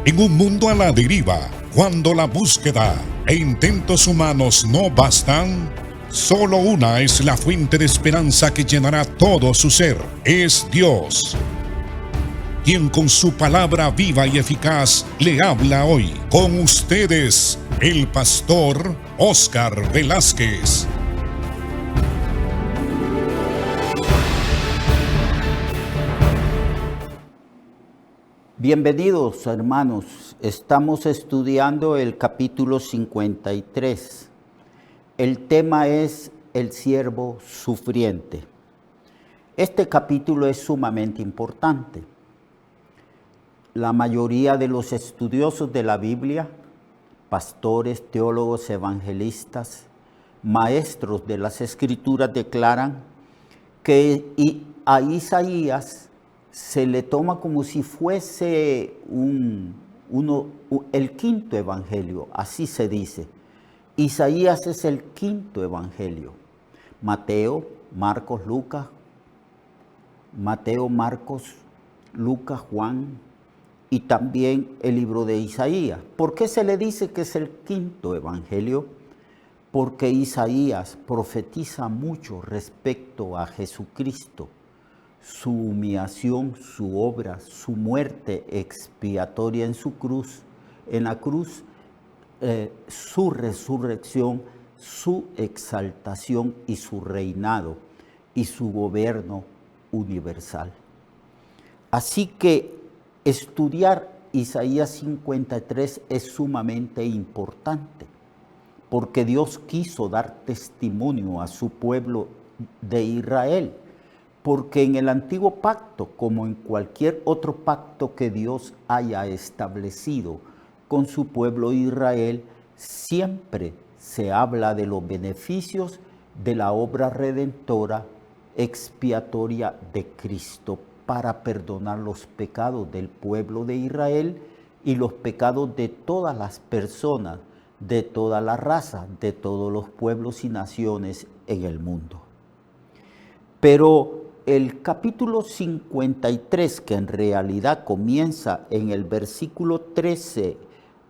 En un mundo a la deriva, cuando la búsqueda e intentos humanos no bastan, solo una es la fuente de esperanza que llenará todo su ser. Es Dios, quien con su palabra viva y eficaz le habla hoy. Con ustedes, el pastor Óscar Velázquez. Bienvenidos, hermanos. Estamos estudiando el capítulo 53. El tema es el siervo sufriente. Este capítulo es sumamente importante. La mayoría de los estudiosos de la Biblia, pastores, teólogos, evangelistas, maestros de las Escrituras declaran que a Isaías se le toma como si fuese el quinto evangelio, así se dice. Isaías es el quinto evangelio. Mateo, Marcos, Lucas, Juan y también el libro de Isaías. ¿Por qué se le dice que es el quinto evangelio? Porque Isaías profetiza mucho respecto a Jesucristo, su humillación, su obra, su muerte expiatoria en la cruz, su resurrección, su exaltación y su reinado y su gobierno universal. Así que estudiar Isaías 53 es sumamente importante, porque Dios quiso dar testimonio a su pueblo de Israel. Porque en el antiguo pacto, como en cualquier otro pacto que Dios haya establecido con su pueblo Israel, siempre se habla de los beneficios de la obra redentora expiatoria de Cristo para perdonar los pecados del pueblo de Israel y los pecados de todas las personas, de toda la raza, de todos los pueblos y naciones en el mundo. Pero el capítulo 53, que en realidad comienza en el versículo 13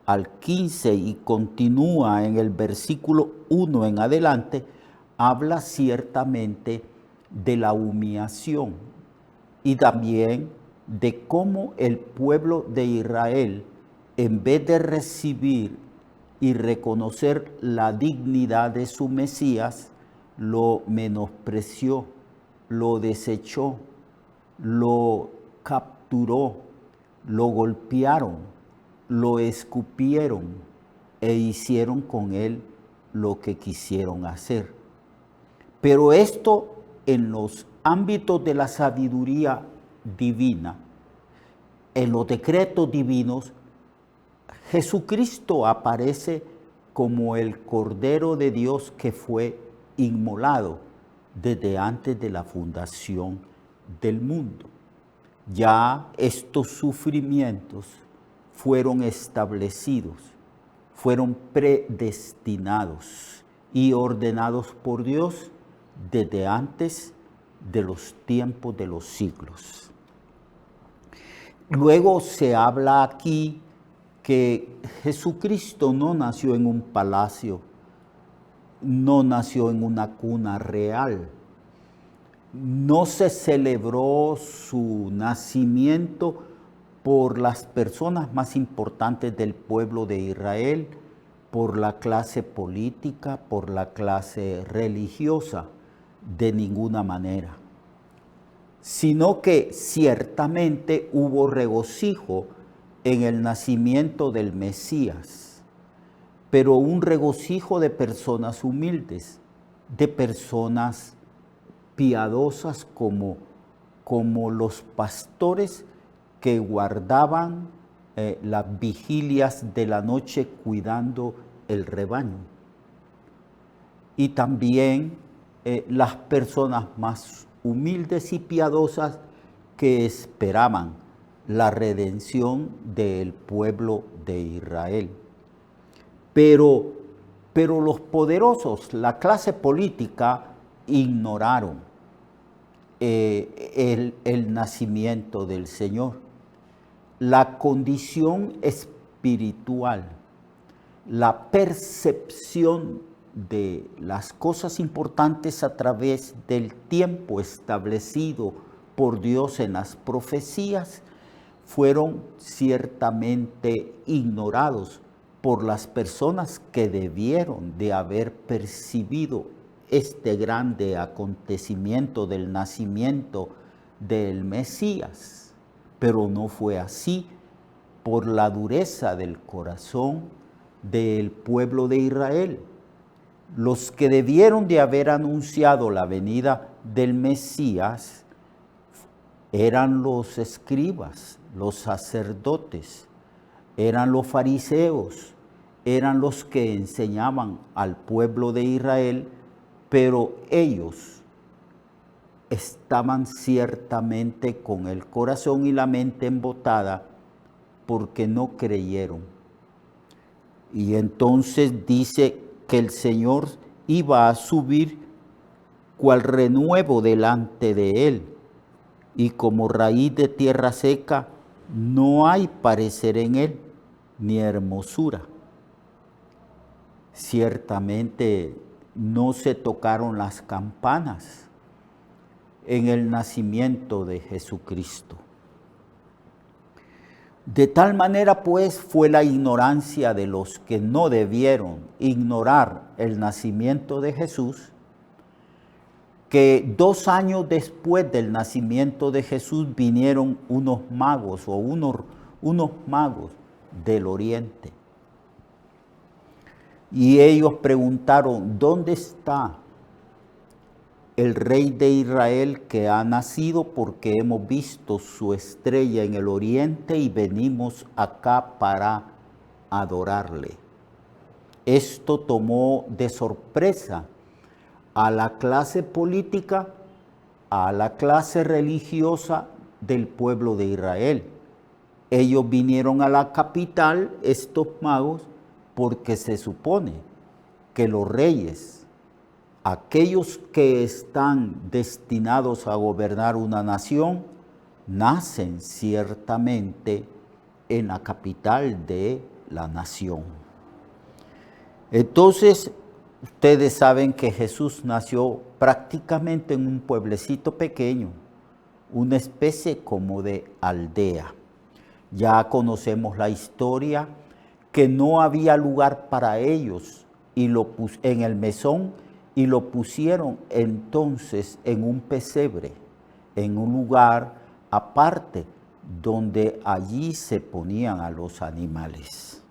al 15 y continúa en el versículo 1 en adelante, habla ciertamente de la humillación y también de cómo el pueblo de Israel, en vez de recibir y reconocer la dignidad de su Mesías, lo menospreció, lo desechó, lo capturó, lo golpearon, lo escupieron e hicieron con él lo que quisieron hacer. Pero esto en los ámbitos de la sabiduría divina, en los decretos divinos, Jesucristo aparece como el Cordero de Dios que fue inmolado desde antes de la fundación del mundo. Ya estos sufrimientos fueron establecidos, fueron predestinados y ordenados por Dios desde antes de los tiempos de los siglos. Luego se habla aquí que Jesucristo no nació en un palacio, no nació en una cuna real, no se celebró su nacimiento por las personas más importantes del pueblo de Israel, por la clase política, por la clase religiosa, de ninguna manera, sino que ciertamente hubo regocijo en el nacimiento del Mesías, pero un regocijo de personas humildes, de personas piadosas como los pastores que guardaban las vigilias de la noche cuidando el rebaño. Y también las personas más humildes y piadosas que esperaban la redención del pueblo de Israel. Pero los poderosos, la clase política, ignoraron el nacimiento del Señor. la condición espiritual, la percepción de las cosas importantes a través del tiempo establecido por Dios en las profecías, fueron ciertamente ignorados por las personas que debieron de haber percibido este grande acontecimiento del nacimiento del Mesías. Pero no fue así por la dureza del corazón del pueblo de Israel. Los que debieron de haber anunciado la venida del Mesías eran los escribas, los sacerdotes, eran los fariseos, eran los que enseñaban al pueblo de Israel, pero ellos estaban ciertamente con el corazón y la mente embotada porque no creyeron. Y entonces dice que el Señor iba a subir cual renuevo delante de él, y como raíz de tierra seca, no hay parecer en él, ni hermosura. Ciertamente no se tocaron las campanas en el nacimiento de Jesucristo. De tal manera pues fue la ignorancia de los que no debieron ignorar el nacimiento de Jesús, que 2 años después del nacimiento de Jesús vinieron unos magos del oriente. Y ellos preguntaron, ¿dónde está el rey de Israel que ha nacido? Porque hemos visto su estrella en el oriente y venimos acá para adorarle. Esto tomó de sorpresa a la clase política, a la clase religiosa del pueblo de Israel. Ellos vinieron a la capital, estos magos, porque se supone que los reyes, aquellos que están destinados a gobernar una nación, nacen ciertamente en la capital de la nación. Entonces, ustedes saben que Jesús nació prácticamente en un pueblecito pequeño, una especie como de aldea. Ya conocemos la historia, que no había lugar para ellos en el mesón, y lo pusieron entonces en un pesebre, en un lugar aparte, donde allí se ponían a los animales.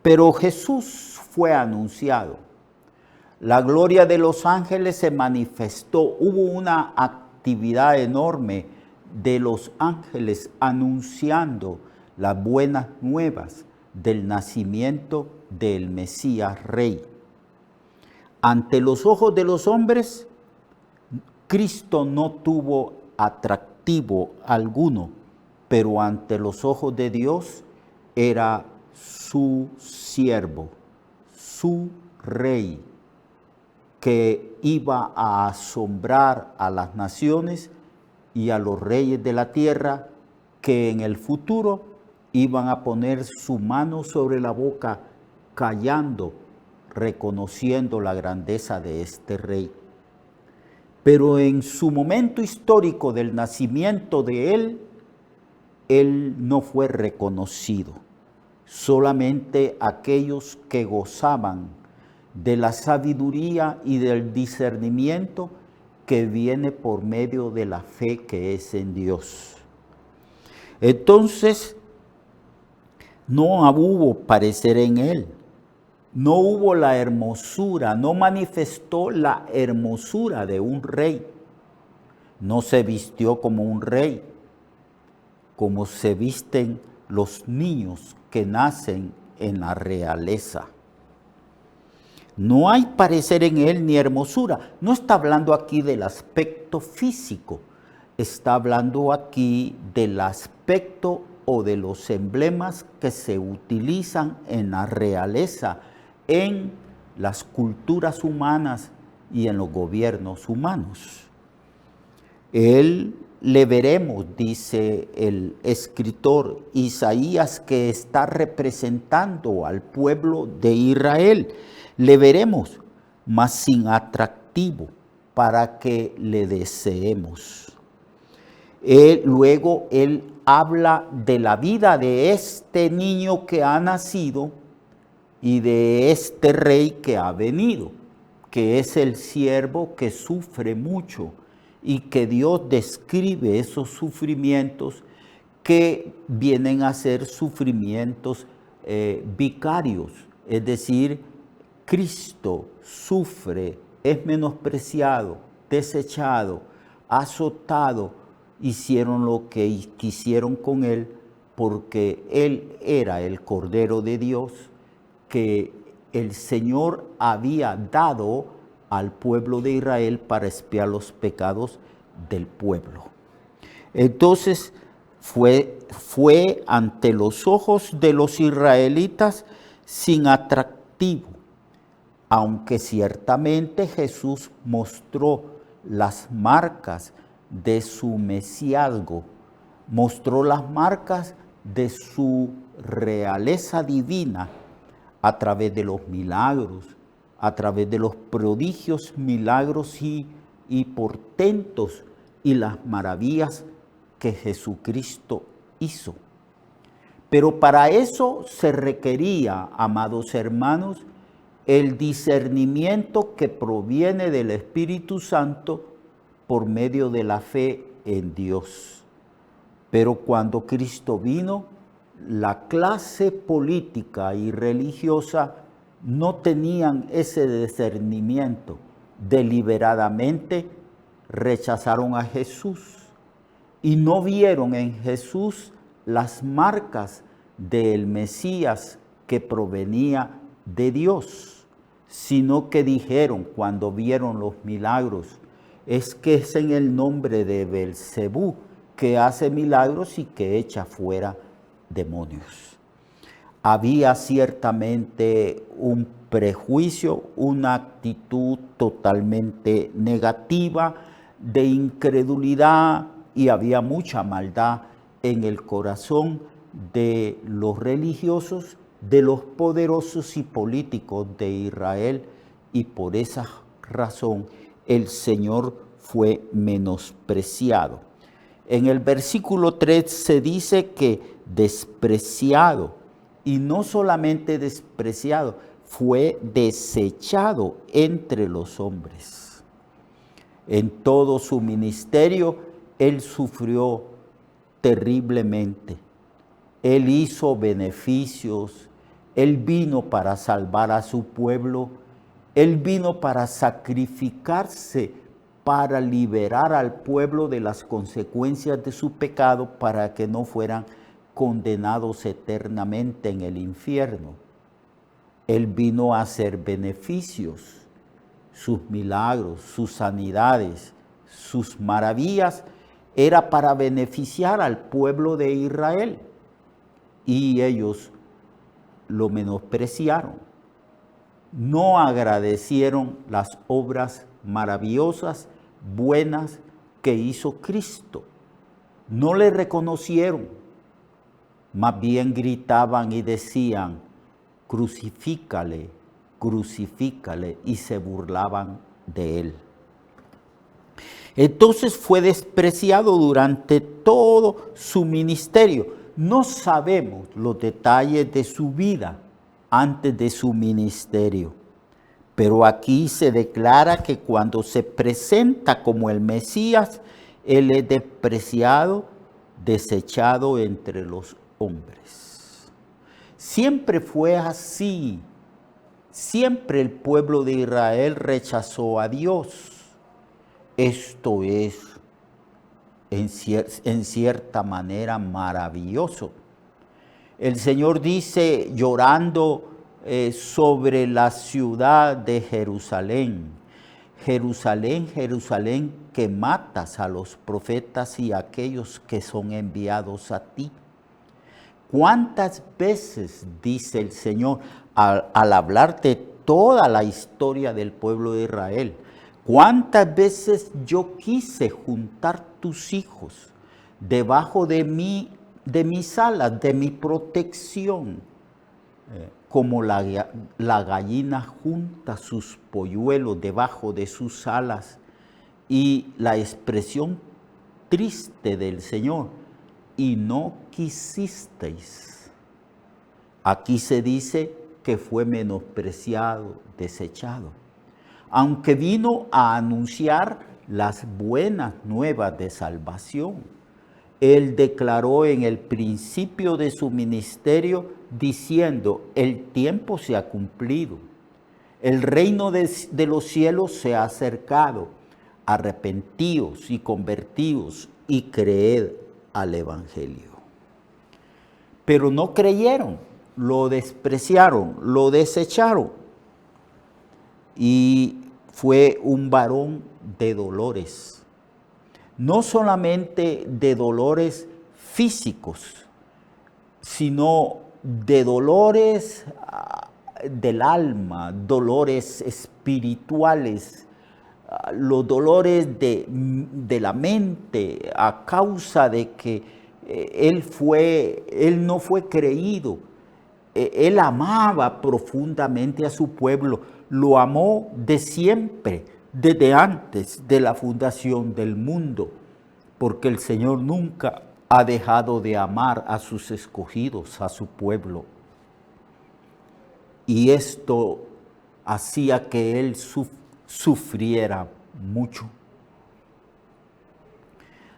Pero Jesús fue anunciado. La gloria de los ángeles se manifestó. Hubo una actividad enorme de los ángeles anunciando las buenas nuevas del nacimiento del Mesías Rey. Ante los ojos de los hombres, Cristo no tuvo atractivo alguno, pero ante los ojos de Dios era su siervo, su rey, que iba a asombrar a las naciones y a los reyes de la tierra, que en el futuro iban a poner su mano sobre la boca, callando, reconociendo la grandeza de este rey. Pero en su momento histórico del nacimiento de él no fue reconocido. Solamente aquellos que gozaban de la sabiduría y del discernimiento que viene por medio de la fe que es en Dios. Entonces, no hubo parecer en él, no hubo la hermosura, no manifestó la hermosura de un rey, no se vistió como un rey, como se visten los niños que nacen en la realeza. No hay parecer en él ni hermosura. No está hablando aquí del aspecto físico, está hablando aquí del aspecto o de los emblemas que se utilizan en la realeza, en las culturas humanas y en los gobiernos humanos. Él le veremos, dice el escritor Isaías, que está representando al pueblo de Israel. Le veremos, mas sin atractivo, para que le deseemos. Luego él habla de la vida de este niño que ha nacido y de este rey que ha venido, que es el siervo que sufre mucho y que Dios describe esos sufrimientos que vienen a ser sufrimientos vicarios, es decir, Cristo sufre, es menospreciado, desechado, azotado, hicieron lo que quisieron con él porque él era el Cordero de Dios que el Señor había dado al pueblo de Israel para expiar los pecados del pueblo. Entonces fue ante los ojos de los israelitas sin atractivo, aunque ciertamente Jesús mostró las marcas de su mesiazgo, mostró las marcas de su realeza divina a través de los milagros, a través de los prodigios, milagros y portentos y las maravillas que Jesucristo hizo. Pero para eso se requería, amados hermanos, el discernimiento que proviene del Espíritu Santo por medio de la fe en Dios. Pero cuando Cristo vino, la clase política y religiosa no tenían ese discernimiento. Deliberadamente rechazaron a Jesús y no vieron en Jesús las marcas del Mesías que provenía de Dios, sino que dijeron cuando vieron los milagros, es que es en el nombre de Belcebú que hace milagros y que echa fuera demonios. Había ciertamente un prejuicio, una actitud totalmente negativa de incredulidad y había mucha maldad en el corazón de los religiosos, de los poderosos y políticos de Israel, y por esa razón el Señor fue menospreciado. En el versículo 3 se dice que despreciado, y no solamente despreciado, fue desechado entre los hombres. En todo su ministerio, él sufrió terriblemente. Él hizo beneficios, él vino para salvar a su pueblo, él vino para sacrificarse, para liberar al pueblo de las consecuencias de su pecado, para que no fueran condenados eternamente en el infierno. Él vino a hacer beneficios, sus milagros, sus sanidades, sus maravillas, era para beneficiar al pueblo de Israel. Y ellos lo menospreciaron. No agradecieron las obras maravillosas, buenas que hizo Cristo. No le reconocieron. Más bien gritaban y decían, crucifícale, crucifícale, y se burlaban de él. Entonces fue despreciado durante todo su ministerio. No sabemos los detalles de su vida antes de su ministerio, pero aquí se declara que cuando se presenta como el Mesías, él es despreciado, desechado entre los hombres. Siempre fue así. Siempre el pueblo de Israel rechazó a Dios. Esto es, en cierta manera, maravilloso. El Señor dice, llorando sobre la ciudad de Jerusalén, Jerusalén, Jerusalén, que matas a los profetas y a aquellos que son enviados a ti. ¿Cuántas veces, dice el Señor, al hablar de toda la historia del pueblo de Israel, ¿Cuántas veces yo quise juntar tus hijos debajo de mis alas, de mi protección? Como la gallina junta sus polluelos debajo de sus alas. Y la expresión triste del Señor, y no quisisteis. Aquí se dice que fue menospreciado, desechado. Aunque vino a anunciar las buenas nuevas de salvación. Él declaró en el principio de su ministerio diciendo, el tiempo se ha cumplido, el reino de los cielos se ha acercado, arrepentíos y convertíos y creed al Evangelio. Pero no creyeron, lo despreciaron, lo desecharon. Y fue un varón de dolores, no solamente de dolores físicos, sino de dolores del alma, dolores espirituales, los dolores de la mente a causa de que él no fue creído. Él amaba profundamente a su pueblo, lo amó de siempre, desde antes de la fundación del mundo, porque el Señor nunca ha dejado de amar a sus escogidos, a su pueblo. Y esto hacía que él sufriera mucho.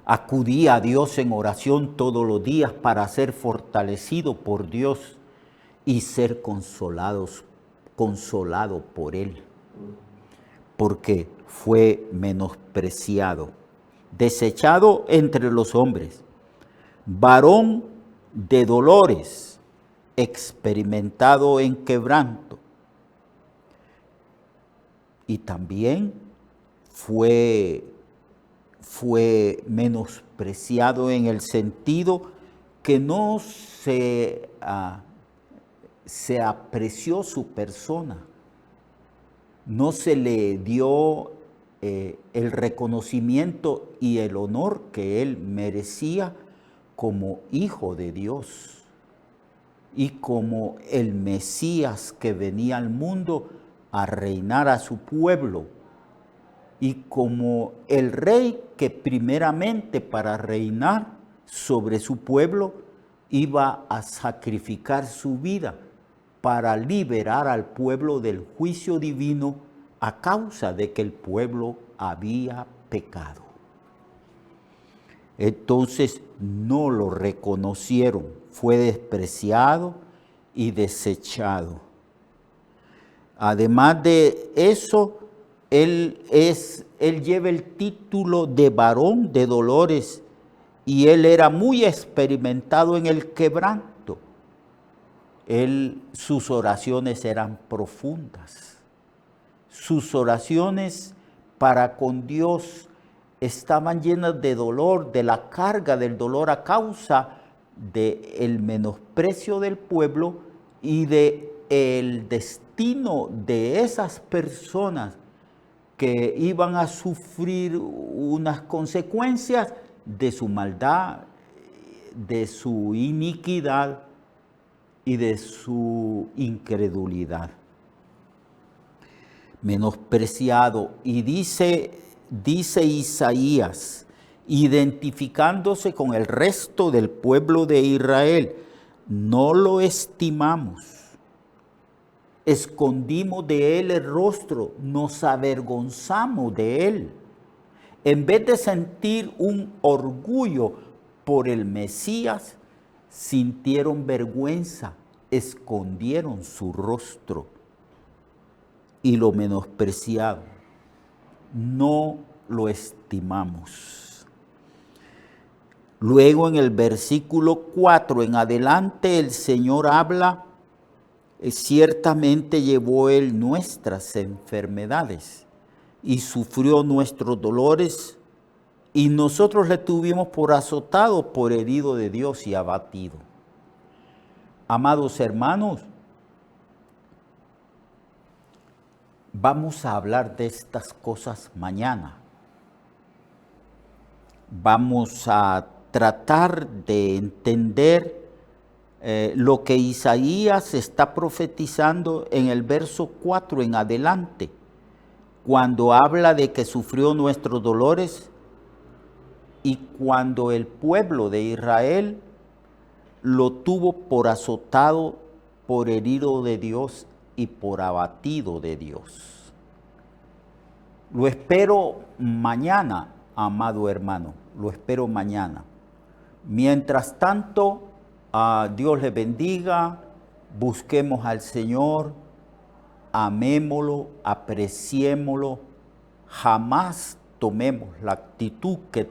Acudía a Dios en oración todos los días para ser fortalecido por Dios y ser consolado por Él, porque fue menospreciado, desechado entre los hombres, varón de dolores, experimentado en quebranto. Y también fue menospreciado en el sentido que no se apreció su persona, no se le dio el reconocimiento y el honor que él merecía como hijo de Dios y como el Mesías que venía al mundo a reinar a su pueblo, y como el rey que primeramente para reinar sobre su pueblo iba a sacrificar su vida para liberar al pueblo del juicio divino a causa de que el pueblo había pecado. Entonces no lo reconocieron, fue despreciado y desechado. Además de eso, él lleva el título de varón de dolores y él era muy experimentado en el quebranto. Sus oraciones eran profundas. Sus oraciones para con Dios estaban llenas de dolor, de la carga del dolor a causa del menosprecio del pueblo y del destino de esas personas que iban a sufrir unas consecuencias de su maldad, de su iniquidad y de su incredulidad. Menospreciado. Y dice Isaías, identificándose con el resto del pueblo de Israel, no lo estimamos, escondimos de él el rostro, nos avergonzamos de él. En vez de sentir un orgullo por el Mesías, sintieron vergüenza, escondieron su rostro y lo menospreciaron. No lo estimamos. Luego en el versículo 4 en adelante el Señor habla, ciertamente llevó Él nuestras enfermedades y sufrió nuestros dolores, y nosotros le tuvimos por azotado, por herido de Dios y abatido. Amados hermanos, Vamos a hablar de estas cosas mañana. Vamos a tratar de entender lo que Isaías está profetizando en el verso 4 en adelante, cuando habla de que sufrió nuestros dolores y cuando el pueblo de Israel lo tuvo por azotado, por herido de Dios y por abatido de Dios. Lo espero mañana, amado hermano, lo espero mañana. Mientras tanto, Dios le bendiga, busquemos al Señor, amémoslo, apreciémoslo, jamás tomemos la actitud que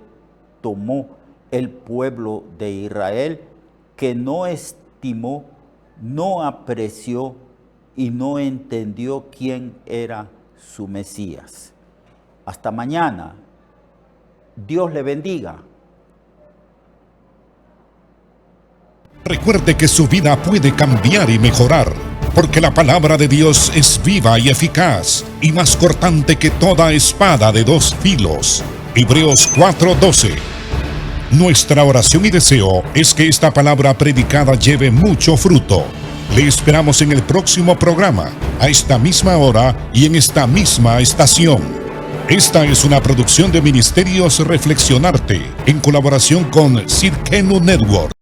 tomó el pueblo de Israel, que no estimó, no apreció y no entendió quién era su Mesías. Hasta mañana. Dios le bendiga. Recuerde que su vida puede cambiar y mejorar, porque la palabra de Dios es viva y eficaz, y más cortante que toda espada de dos filos. Hebreos 4:12. Nuestra oración y deseo es que esta palabra predicada lleve mucho fruto. Le esperamos en el próximo programa, a esta misma hora y en esta misma estación. Esta es una producción de Ministerios Reflexionarte, en colaboración con Sirkenu Network.